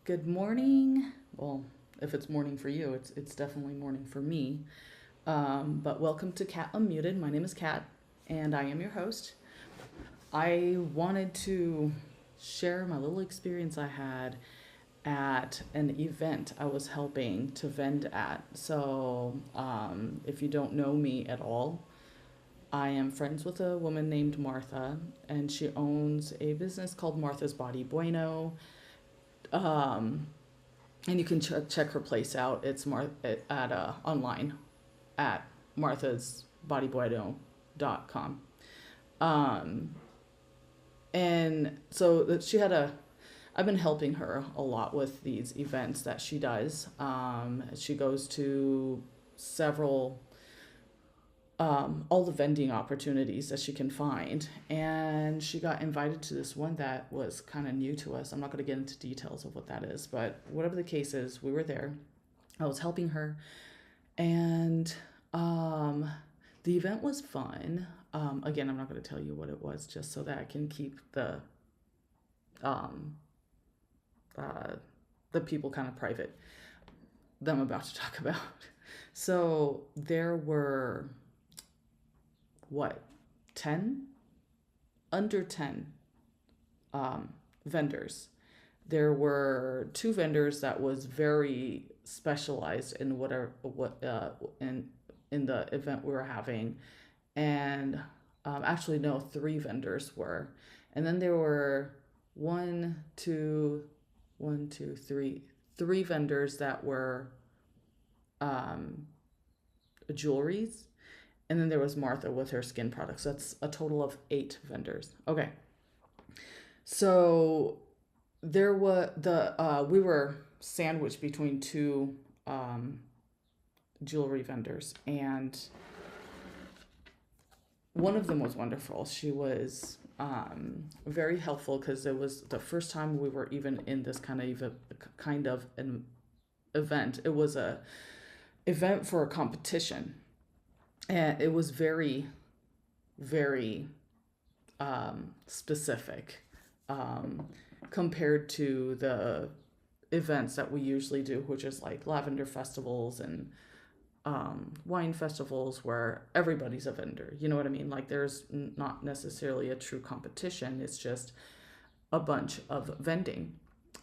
Good morning. Well, if it's morning for you, it's definitely morning for me. But welcome to Cat Unmuted. My name is Kat, and I am your host. I wanted to share my little experience I had at an event I was helping to vend at. If you don't know me at all, I am friends with a woman named Martha, and she owns a business called Martha's Body Bueno. Um, and you can check her place out. It's online at marthasbodybueno.com. Um, and so she had a. I've been helping her a lot with these events that she does. She goes to several all the vending opportunities that she can find. And she got invited to this one that was kind of new to us. I'm not going to get into details of what that is, but whatever the case is, we were there. I was helping her, and the event was fun. Again, I'm not going to tell you what it was, just so that I can keep um, uh, the people kind of private that I'm about to talk about. So there were what 10 under 10 vendors. There were two vendors that was very specialized in in the event we were having, and actually no, three vendors were, and then there were one, two, three vendors that were um, jewelries, and then there was Martha with her skin products. That's a total of eight vendors. Okay, so there was the we were sandwiched between two um, jewelry vendors, and one of them was wonderful. She was very helpful because it was the first time we were even in this kind of an event. It was a event for a competition, and it was very specific um, compared to the events that we usually do, which is like lavender festivals and wine festivals where everybody's a vendor. You know what I mean? Like there's not necessarily a true competition, it's just a bunch of vending.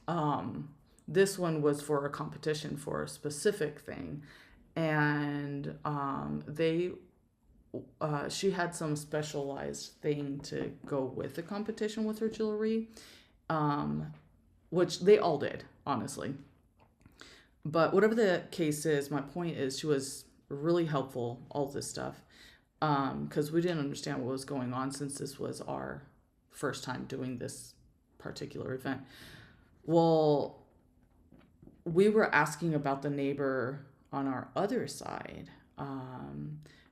Um, this one was for a competition for a specific thing, and she had some specialized thing to go with the competition with her jewelry, um, which they all did, honestly. But whatever the case is, my point is she was really helpful, all this stuff, because we didn't understand what was going on since this was our first time doing this particular event. Well, we were asking about the neighbor on our other side,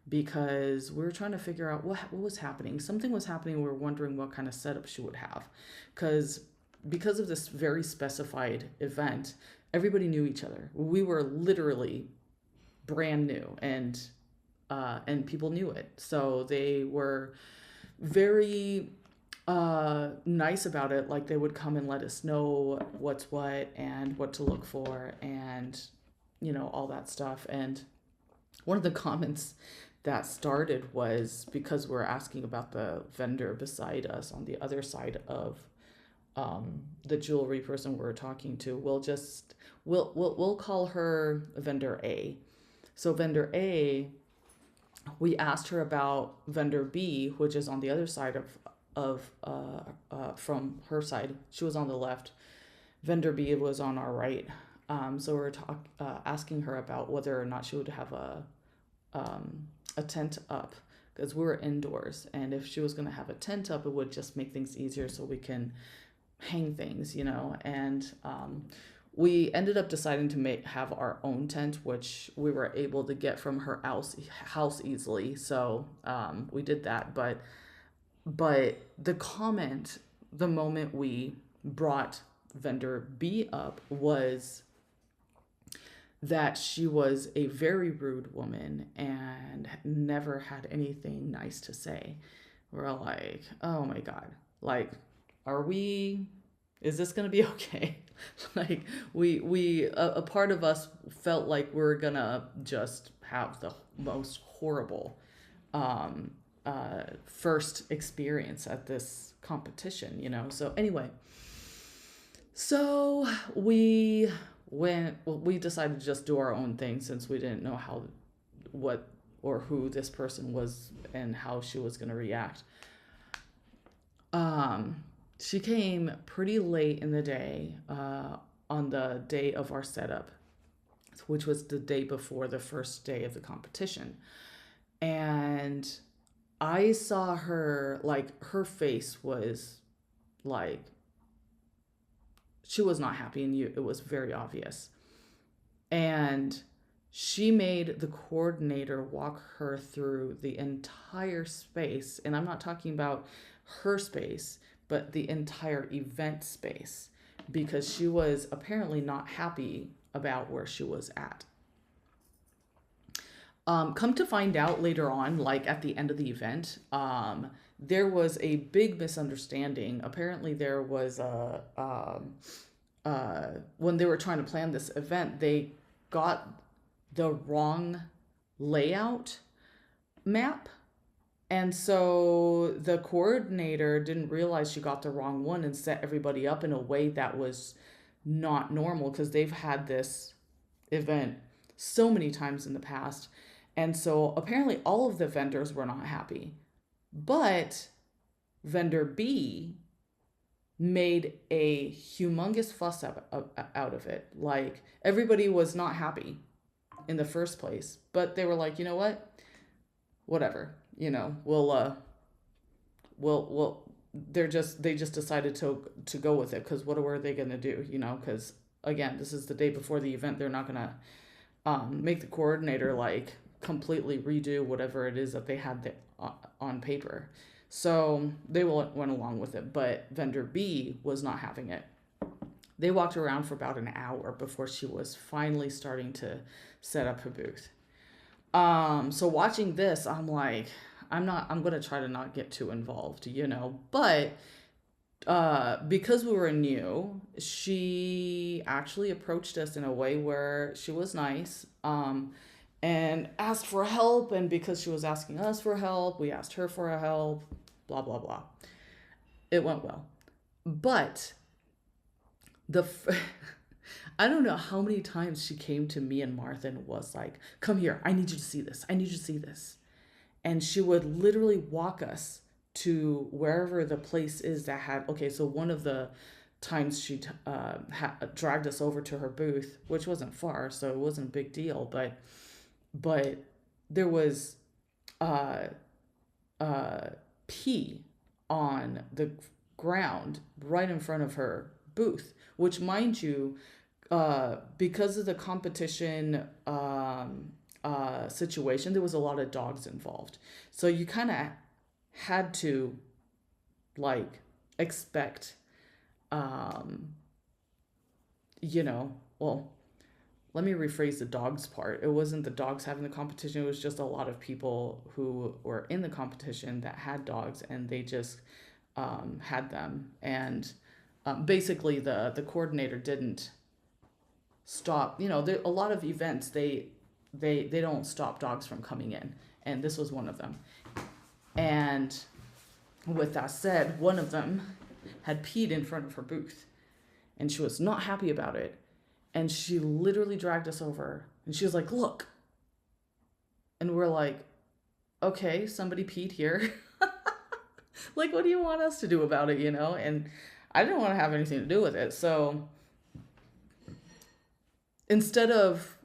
because we were trying to figure out what was happening. Something was happening. We were wondering what kind of setup she would have, because because of this very specified event, everybody knew each other. We were literally brand new, and people knew it. So they were very nice about it. Like they would come and let us know what's what and what to look for, and all that stuff. And one of the comments that started was because we're asking about the vendor beside us on the other side of the jewelry person we're talking to. We'll call her vendor A. So vendor A, we asked her about vendor B, which is on the other side of from her side. She was on the left. Vendor B was on our right. So we asking her about whether or not she would have a tent up, because we were indoors, and if she was going to have a tent up, it would just make things easier so we can hang things. And we ended up deciding to have our own tent, which we were able to get from her house easily. So we did that. But the comment, the moment we brought vendor B up, was that she was a very rude woman and never had anything nice to say. We're like, oh my God. Like, are we Is this gonna be okay? Like a part of us felt like we're gonna just have the most horrible um, first experience at this competition, you know. So anyway, so we decided to just do our own thing since we didn't know how, what, or who this person was and how she was going to react. Um, she came pretty late in the day, on the day of our setup, which was the day before the first day of the competition. And I saw her, like, her face was like, she was not happy, and it was very obvious. And she made the coordinator walk her through the entire space. And I'm not talking about her space, but the entire event space, because she was apparently not happy about where she was at. Come to find out later on, like at the end of the event, there was a big misunderstanding. Apparently, there was when they were trying to plan this event, they got the wrong layout map. And so the coordinator didn't realize she got the wrong one and set everybody up in a way that was not normal, because they've had this event so many times in the past. And so apparently all of the vendors were not happy. But vendor B made a humongous fuss out of it. Like, everybody was not happy in the first place, but they were like, you know what? Whatever. You know, we'll they just decided to go with it, because what were they going to do, you know, because again, this is the day before the event. They're not going to make the coordinator like completely redo whatever it is that they had on paper. So they went along with it, but vendor B was not having it. They walked around for about an hour before she was finally starting to set up her booth. So watching this, I'm like, I'm going to try to not get too involved, you know, but because we were new, she actually approached us in a way where she was nice, and asked for help. And because she was asking us for help, we asked her for help, blah, blah, blah. It went well. But the I don't know how many times she came to me and Martha and was like, come here, I need you to see this. I need you to see this. And she would literally walk us to wherever the place is that had, okay, so one of the times she dragged us over to her booth, which wasn't far, so it wasn't a big deal, but there was uh, uh, pee on the ground right in front of her booth, which, mind you, because of the competition situation, there was a lot of dogs involved. So you kind of had to like expect, um, you know, well, let me rephrase the dogs part. It wasn't the dogs having the competition. It was just a lot of people who were in the competition that had dogs, and they just had them. And basically, the coordinator didn't stop. You know, there, a lot of events, they don't stop dogs from coming in, and this was one of them. And with that said, one of them had peed in front of her booth, and she was not happy about it. And she literally dragged us over, and she was like, look. And we're like, okay, somebody peed here. Like, what do you want us to do about it, you know? And I didn't want to have anything to do with it. So instead of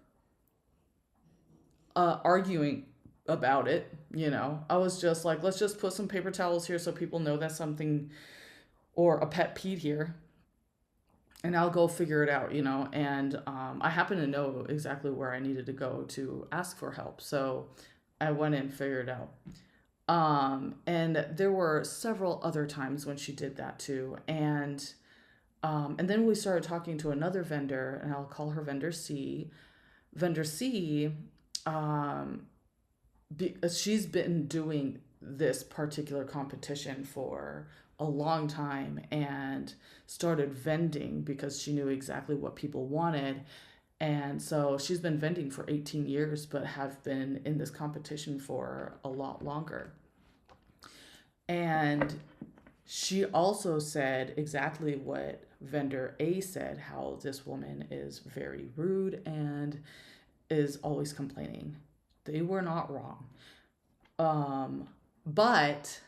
arguing about it, you know, I was just like, let's just put some paper towels here so people know that something, or a pet peed here, and I'll go figure it out, you know. And I happen to know exactly where I needed to go to ask for help. So I went and figured it out. And there were several other times when she did that too. And then we started talking to another vendor, and I'll call her vendor C. Vendor C, she's been doing this particular competition for a long time and started vending because she knew exactly what people wanted. And so she's been vending for 18 years, but have been in this competition for a lot longer. And she also said exactly what vendor A said, how this woman is very rude and is always complaining. They were not wrong. Um, but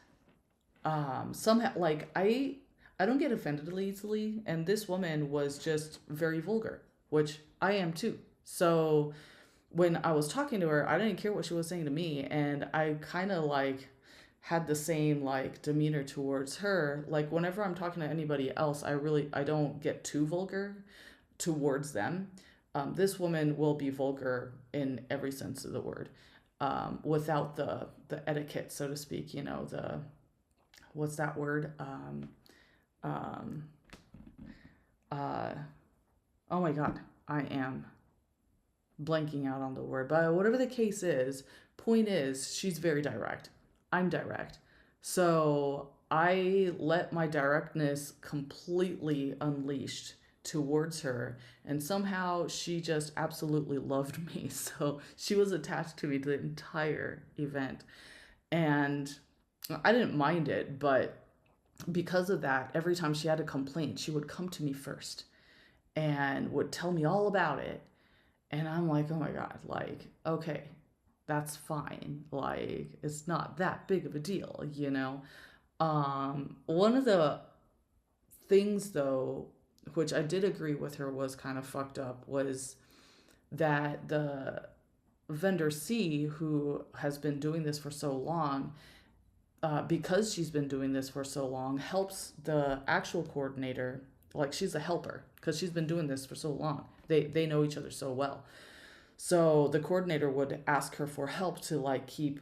somehow, like, I don't get offended easily, and this woman was just very vulgar, which I am too. So when I was talking to her, I didn't care what she was saying to me, and I kind of like had the same like demeanor towards her. Like whenever I'm talking to anybody else, I don't get too vulgar towards them. This woman will be vulgar in every sense of the word, without the etiquette, so to speak. You know, the what's that word? Um, uh, oh my God, I am blanking out on the word, but whatever the case is, point is, she's very direct. I'm direct. So I let my directness completely unleashed towards her, and somehow she just absolutely loved me. So she was attached to me the entire event. And I didn't mind it, but because of that, every time she had a complaint, she would come to me first and would tell me all about it. And I'm like, oh my God, like, okay, that's fine. Like, it's not that big of a deal, you know? One of the things, though, which I did agree with her was kind of fucked up, was that the vendor C, who has been doing this for so long, because she's been doing this for so long, helps the actual coordinator. Like, she's a helper because she's been doing this for so long. They know each other so well. So the coordinator would ask her for help to like keep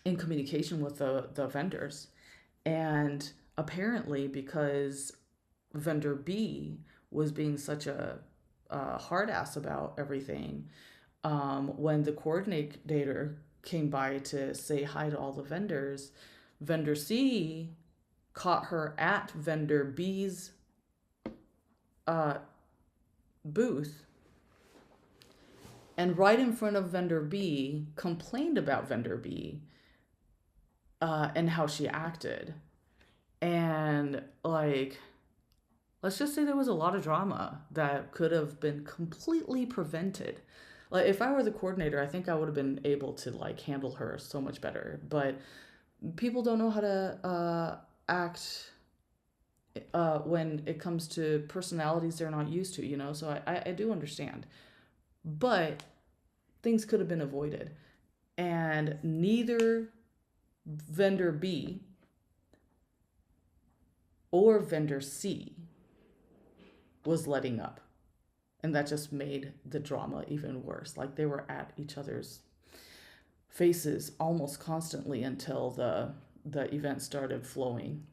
in communication with the vendors. And apparently, because vendor B was being such a hard ass about everything, when the coordinator came by to say hi to all the vendors, vendor C caught her at vendor B's uh, booth, and right in front of vendor B complained about vendor B, and how she acted. And like, let's just say there was a lot of drama that could have been completely prevented. Like, if I were the coordinator, I think I would have been able to like handle her so much better. But people don't know how to act when it comes to personalities they're not used to, you know? So I do understand. But things could have been avoided. And neither vendor B or vendor C was letting up. And that just made the drama even worse. Like, they were at each other's faces almost constantly until the event started flowing.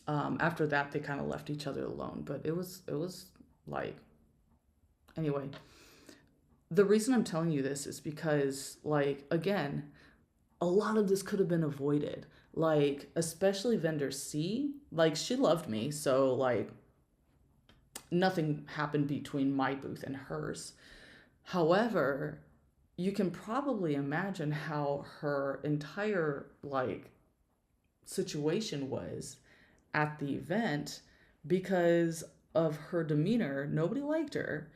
After that, they kind of left each other alone. But it was like, anyway. The reason I'm telling you this is because, like, again, a lot of this could have been avoided. Like, especially vendor C, like, she loved me, so like nothing happened between my booth and hers. However, you can probably imagine how her entire like situation was at the event because of her demeanor. Nobody liked her,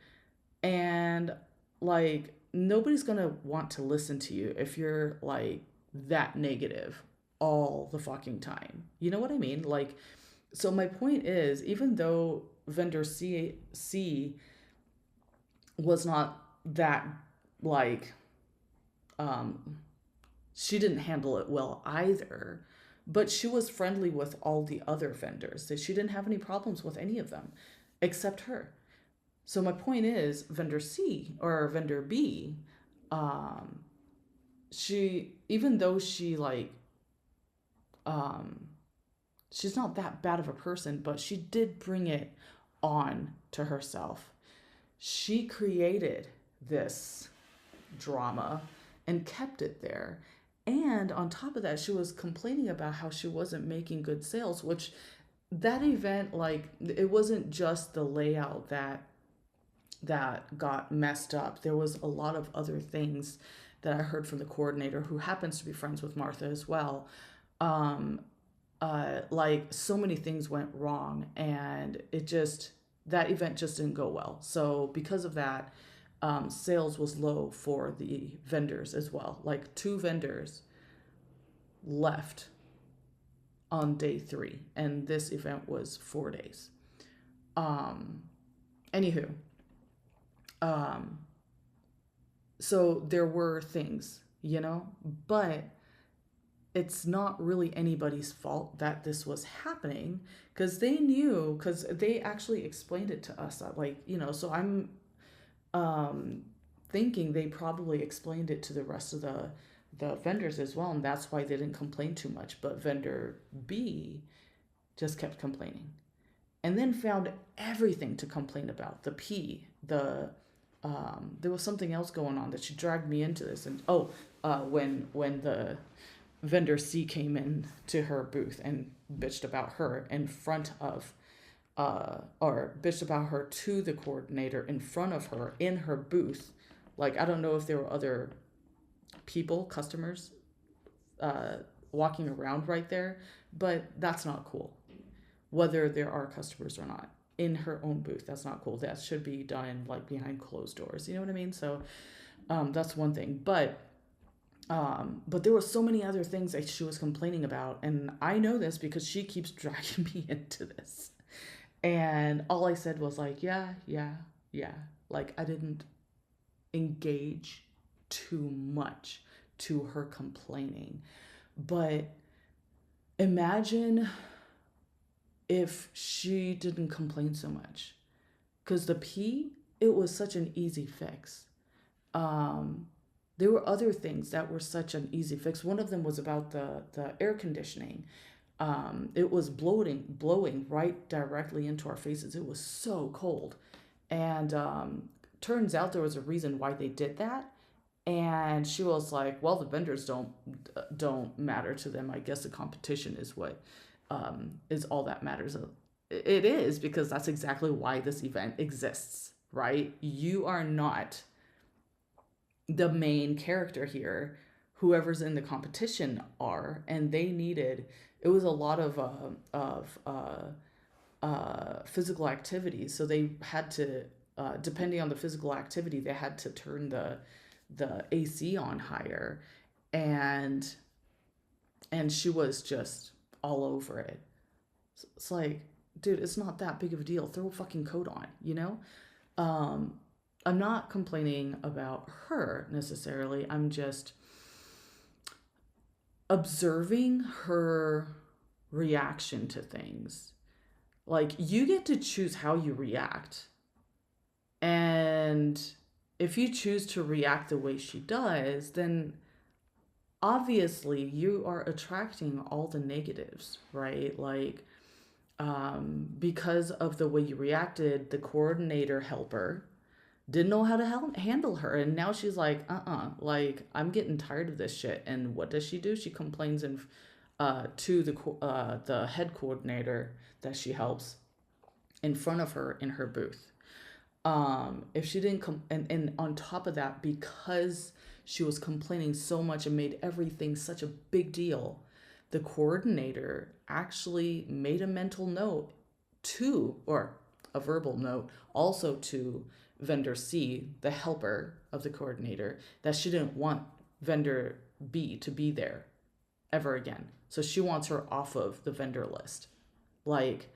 and like, nobody's gonna want to listen to you if you're like that negative all the fucking time. You know what I mean? Like, so my point is, even though vendor C was not that like, um she didn't handle it well either, but she was friendly with all the other vendors. So she didn't have any problems with any of them except her. So my point is, vendor C or vendor B, um, she, even though she like, um, she's not that bad of a person, but she did bring it on to herself. She created this drama and kept it there. And on top of that, she was complaining about how she wasn't making good sales, which that event, like, it wasn't just the layout that got messed up. There was a lot of other things that I heard from the coordinator, who happens to be friends with Martha as well. Um, like, so many things went wrong, and that event just didn't go well. So because of that, sales was low for the vendors as well. Like, two vendors left on day 3, and this event was 4 days. Um, Anywho, um, so there were things, but it's not really anybody's fault that this was happening, because they knew, because they actually explained it to us, that, like, so I'm um thinking they probably explained it to the rest of the vendors as well, and that's why they didn't complain too much. But vendor B just kept complaining, and then found everything to complain about. The P, there was something else going on that she dragged me into this. And when the vendor C came in to her booth and bitched about her in front of, or bitched about her to the coordinator in front of her in her booth. Like, I don't know if there were other people, customers, uh, walking around right there, but that's not cool. Whether there are customers or not in her own booth, that's not cool. That should be done, like, behind closed doors. You know what I mean? So that's one thing. But there were so many other things that she was complaining about, and I know this because she keeps dragging me into this. And all I said was, like, yeah, yeah, yeah. Like, I didn't engage too much to her complaining. But imagine if she didn't complain so much. Because the P, it was such an easy fix. Um, there were other things that were such an easy fix. One of them was about the air conditioning. It was blowing right directly into our faces. It was so cold. And turns out there was a reason why they did that. And she was like, well, the vendors don't matter to them. I guess the competition is what is all that matters. It is, because that's exactly why this event exists, right? You are not the main character here. Whoever's in the competition are, and they needed. It was a lot of physical activities, so they had to, depending on the physical activity, they had to turn the AC on higher, and she was just all over it. It's like, dude, it's not that big of a deal. Throw a fucking coat on. Um, I'm not complaining about her necessarily. I'm just observing her reaction to things. Like, you get to choose how you react. And if you choose to react the way she does, then obviously you are attracting all the negatives, right? Like, because of the way you reacted, the coordinator helper didn't know how to handle her, and now she's like, like, I'm getting tired of this shit. And what does she do? She complains to the head coordinator that she helps in front of her in her booth. If she didn't come, and on top of that, because she was complaining so much and made everything such a big deal, the coordinator actually made a mental note or a verbal note also to vendor C, the helper of the coordinator, that she didn't want vendor B to be there ever again. So she wants her off of the vendor list. Like,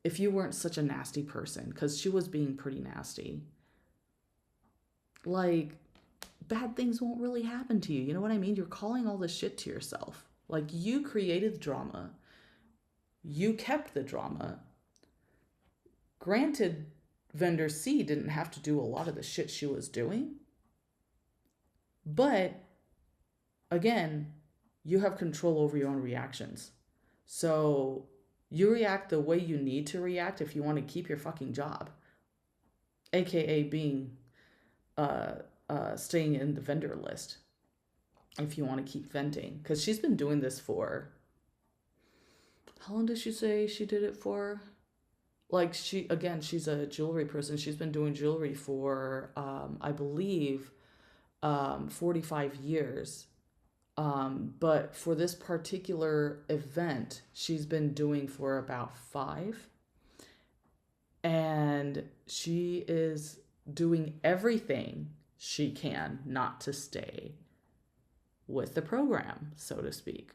if you weren't such a nasty person, because she was being pretty nasty, like, bad things won't really happen to you. You know what I mean? You're calling all this shit to yourself. Like, you created the drama. You kept the drama. Granted, vendor C didn't have to do a lot of the shit she was doing. But again, you have control over your own reactions. So you react the way you need to react if you want to keep your fucking job, aka being staying in the vendor list. if you want to keep venting. Because she's been doing this for, how long did she say she did it for? Like, she's a jewelry person. She's been doing jewelry for, I believe, 45 years. But for this particular event, she's been doing for about 5. And she is doing everything she can not to stay with the program, so to speak.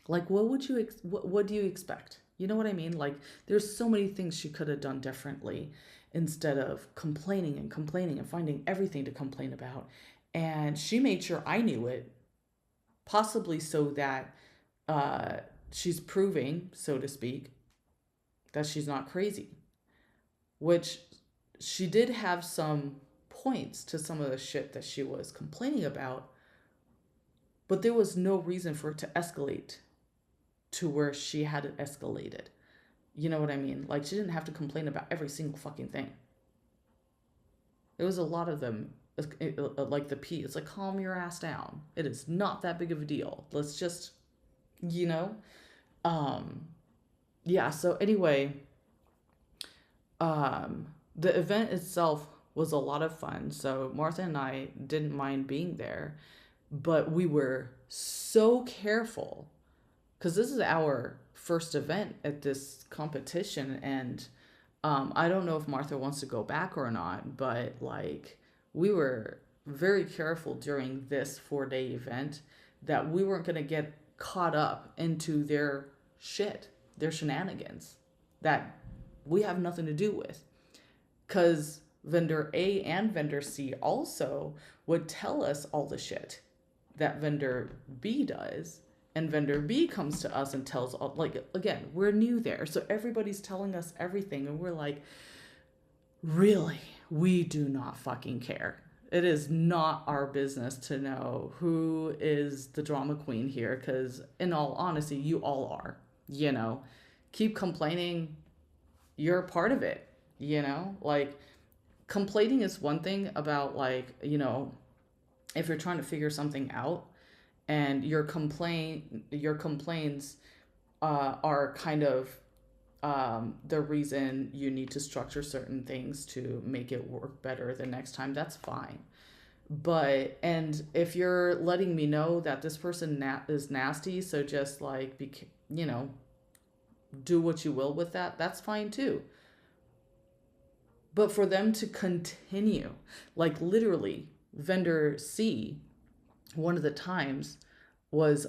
Like, what do you expect? You know what I mean? Like, there's so many things she could have done differently instead of complaining and complaining and finding everything to complain about. And she made sure I knew it, possibly so that uh, she's proving, so to speak, that she's not crazy, which she did have some points to some of the shit that she was complaining about, but there was no reason for it to escalate to where she had it escalated. You know what I mean? Like, she didn't have to complain about every single fucking thing. It was a lot of them, like the P. It's like, calm your ass down. It is not that big of a deal. Let's just, you know? Um, yeah, so anyway, the event itself was a lot of fun. So Martha and I didn't mind being there, but we were so careful because this is our first event at this competition. And I don't know if Martha wants to go back or not, but like, we were very careful during this 4-day event that we weren't going to get caught up into their shit, their shenanigans that we have nothing to do with. Because vendor A and vendor C also would tell us all the shit that vendor B does. And vendor B comes to us and tells, all, like, again, we're new there. So everybody's telling us everything. And we're like, really? We do not fucking care. It is not our business to know who is the drama queen here. Because in all honesty, you all are, you know. Keep complaining. You're a part of it, you know. Like, complaining is one thing about, like, you know, if you're trying to figure something out and your complaints are kind of the reason you need to structure certain things to make it work better the next time, that's fine. But, and if you're letting me know that this person is nasty, so just like, you know, do what you will with that, that's fine too. But for them to continue, like literally, vendor C, one of the times was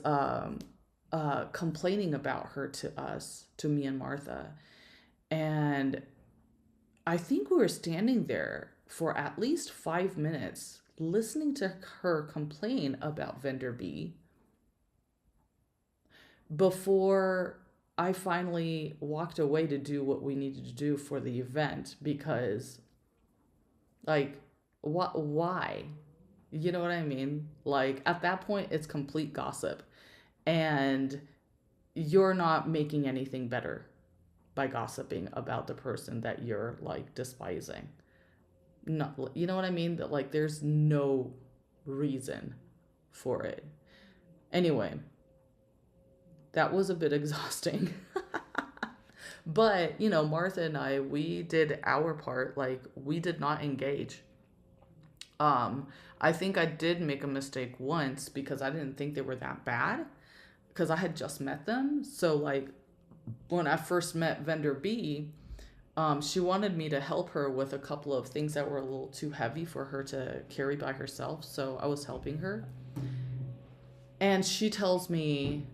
complaining about her to us, to me and Martha. And I think we were standing there for at least 5 minutes listening to her complain about vendor B before I finally walked away to do what we needed to do for the event. Because, like, why? You know what I mean? Like, at that point, it's complete gossip. And you're not making anything better by gossiping about the person that you're, like, despising. No, you know what I mean? That, like, there's no reason for it. Anyway, that was a bit exhausting. But, you know, Martha and I, we did our part. Like, we did not engage. I think I did make a mistake once because I didn't think they were that bad because I had just met them. So, like, when I first met vendor B, she wanted me to help her with a couple of things that were a little too heavy for her to carry by herself. So I was helping her. And she tells me,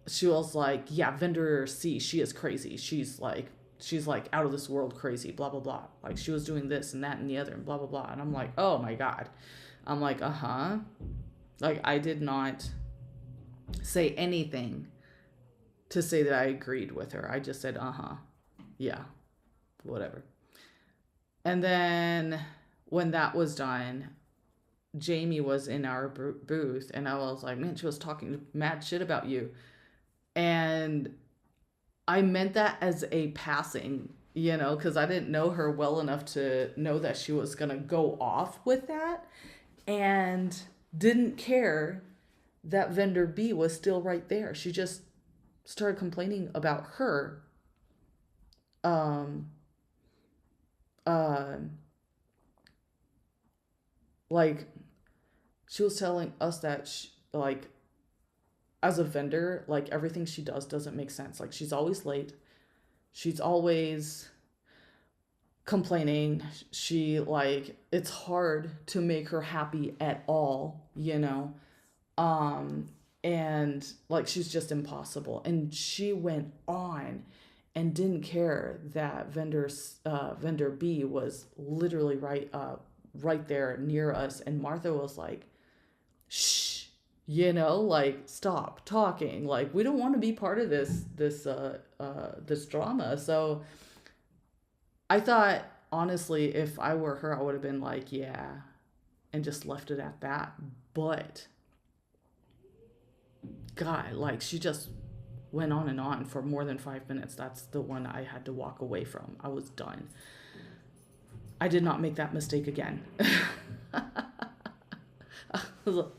she was like, yeah, vendor C, she is crazy. She's like out of this world crazy, blah, blah, blah. Like, she was doing this and that and the other and blah, blah, blah. And I'm like, oh my God. I'm like, uh-huh. Like, I did not say anything to say that I agreed with her. I just said, uh-huh. Yeah, whatever. And then when that was done, Jamie was in our booth and I was like, man, she was talking mad shit about you. And I meant that as a passing, you know, because I didn't know her well enough to know that she was going to go off with that. And didn't care that vendor B was still right there. She just started complaining about her. Um, uh, like she was telling us that like as a vendor, like everything she does doesn't make sense. Like she's always late. She's always complaining. She like it's hard to make her happy at all. Um and like she's just impossible. And she went on and didn't care that vendor B was literally right there near us, and Martha was like, "Shh, like stop talking. Like we don't want to be part of this drama." So I thought, honestly, if I were her, I would have been like, "Yeah," and just left it at that. But God, like she just went on and on for more than 5 minutes. That's the one I had to walk away from. I was done. I did not make that mistake again.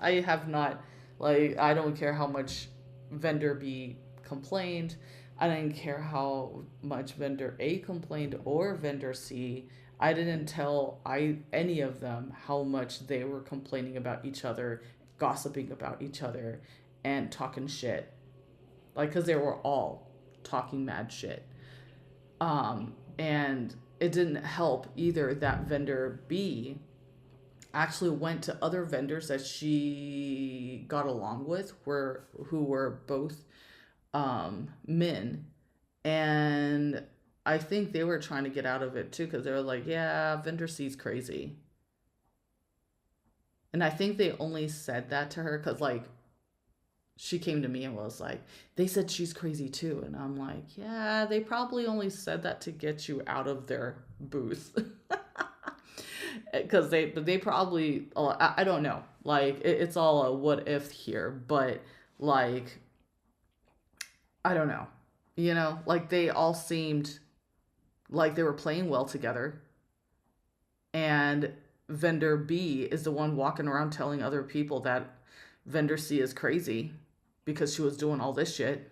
I have not, like, I don't care how much vendor B complained. I didn't care how much vendor A complained or vendor C. I didn't tell any of them how much they were complaining about each other, gossiping about each other, and talking shit. Like, because they were all talking mad shit. And it didn't help either that vendor B actually went to other vendors that she got along with who were both men, and I think they were trying to get out of it too because they were like, yeah, vendor C's crazy. And I think they only said that to her because like she came to me and was like, they said she's crazy too. And I'm like, yeah, they probably only said that to get you out of their booth. Because they probably, oh, I don't know. Like, it's all a what if here. But, like, I don't know. Like they all seemed like they were playing well together. And vendor B is the one walking around telling other people that vendor C is crazy because she was doing all this shit.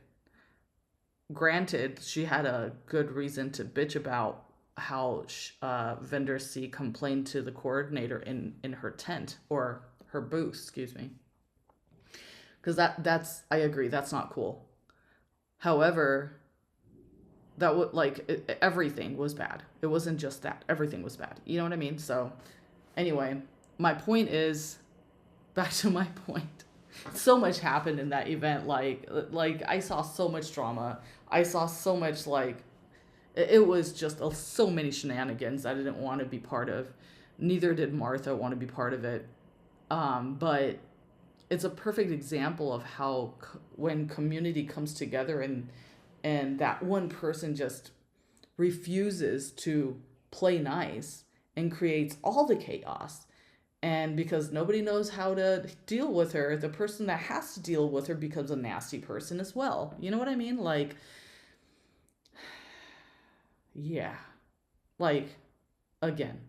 Granted, she had a good reason to bitch about how vendor C complained to the coordinator in her tent or her booth, excuse me. Because that's I agree, that's not cool. However, that would like everything was bad. It wasn't just that. Everything was bad. You know what I mean? So anyway, my point is back to my point. So much happened in that event. Like I saw so much drama. I saw so much like it was just so many shenanigans I didn't want to be part of. Neither did Martha want to be part of it. But it's a perfect example of how when community comes together and that one person just refuses to play nice and creates all the chaos. And because nobody knows how to deal with her, the person that has to deal with her becomes a nasty person as well. You know what I mean? Like, yeah. Like, again,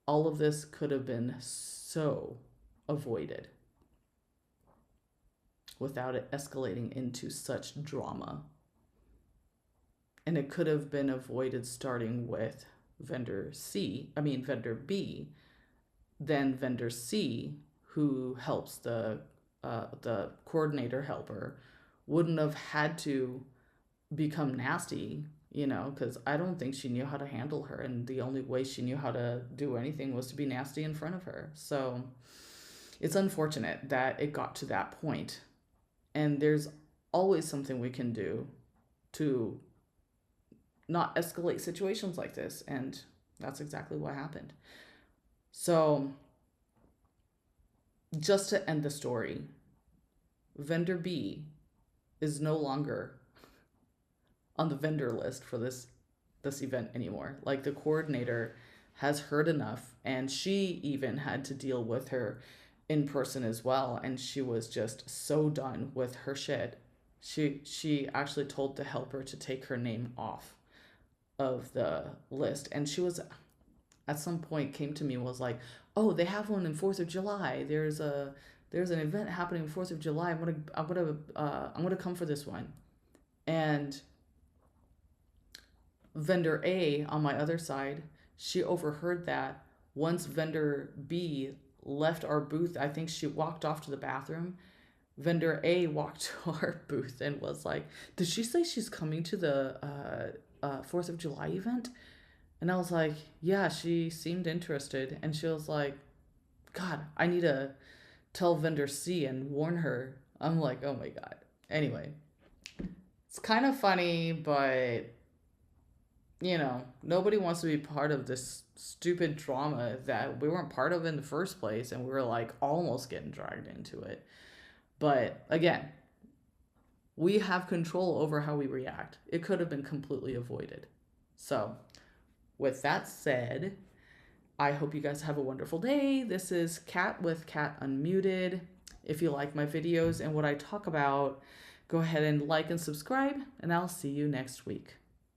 all of this could have been so avoided without it escalating into such drama. And it could have been avoided starting with vendor B, then vendor C, who helps the coordinator helper, wouldn't have had to become nasty, because I don't think she knew how to handle her, and the only way she knew how to do anything was to be nasty in front of her. So it's unfortunate that it got to that point, and there's always something we can do to not escalate situations like this, and that's exactly what happened. So just to end the story, vendor B is no longer on the vendor list for this event anymore. Like the coordinator has heard enough, and she even had to deal with her in person as well, and she was just so done with her shit. She actually told the helper to take her name off of the list, and she was at some point came to me and was like, "Oh, they have one in 4th of July. There's an event happening 4th of July. I'm gonna come for this one." And vendor A on my other side, she overheard that. Once vendor B left our booth, I think she walked off to the bathroom. Vendor A walked to our booth and was like, "Did she say she's coming to the 4th of July event?" And I was like, "Yeah, she seemed interested." And she was like, "God, I need to tell vendor C and warn her." I'm like, "Oh my God." Anyway, it's kind of funny, but nobody wants to be part of this stupid drama that we weren't part of in the first place, and we were like almost getting dragged into it. But again, we have control over how we react. It could have been completely avoided. So, with that said, I hope you guys have a wonderful day. This is Kat with Kat Unmuted. If you like my videos and what I talk about, go ahead and like and subscribe, and I'll see you next week.